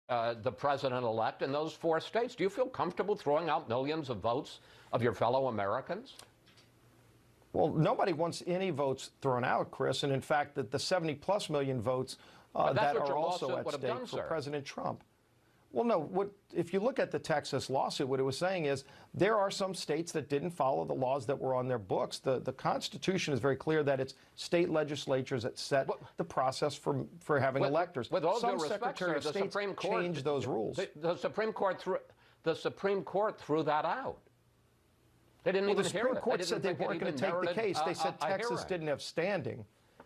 the president-elect in those 4 states. Do you feel comfortable throwing out millions of votes of your fellow Americans? Well, nobody wants any votes thrown out, Chris. And in fact, the 70+ million votes that are also at stake for President Trump. Well, no, if you look at the Texas lawsuit, what it was saying is there are some states that didn't follow the laws that were on their books. The Constitution is very clear that it's state legislatures that set the process for having electors. With all some due respect, Secretary sir, of State changed those rules. The Supreme Court threw that out. They didn't even hear it. The Supreme Court said they weren't going to take the case. They said Texas didn't have standing.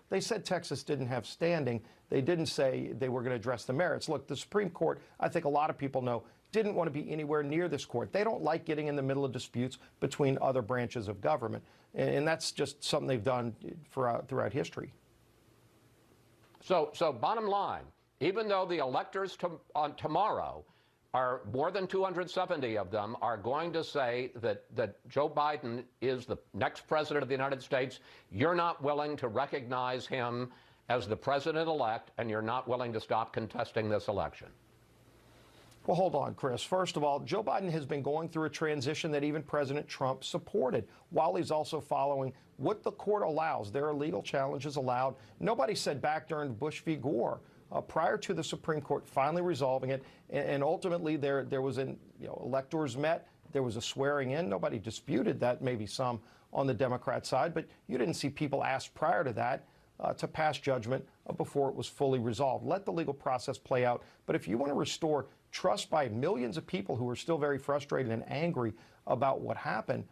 They said Texas didn't have standing. They didn't say they were going to address the merits. Look, the Supreme Court, I think a lot of people know, didn't want to be anywhere near this court. They don't like getting in the middle of disputes between other branches of government. And that's just something they've done throughout history. So bottom line, even though the electors on tomorrow are more than 270 of them are going to say that Joe Biden is the next president of the United States, you're not willing to recognize him as the president-elect, and you're not willing to stop contesting this election. Well, hold on, Chris. First of all, Joe Biden has been going through a transition that even President Trump supported, while he's also following what the court allows. There are legal challenges allowed. Nobody said back during Bush v. Gore, prior to the Supreme Court finally resolving it, and ultimately there was electors met, there was a swearing in. Nobody disputed that, maybe some on the Democrat side, but you didn't see people asked prior to that to pass judgment before it was fully resolved. Let the legal process play out. But if you want to restore trust by millions of people who are still very frustrated and angry about what happened,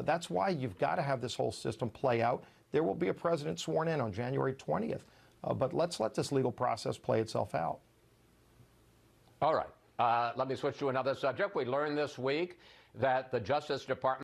that's why you've got to have this whole system play out. There will be a president sworn in on January 20th. But let's let this legal process play itself out. All right. Let me switch to another subject. We learned this week that the Justice Department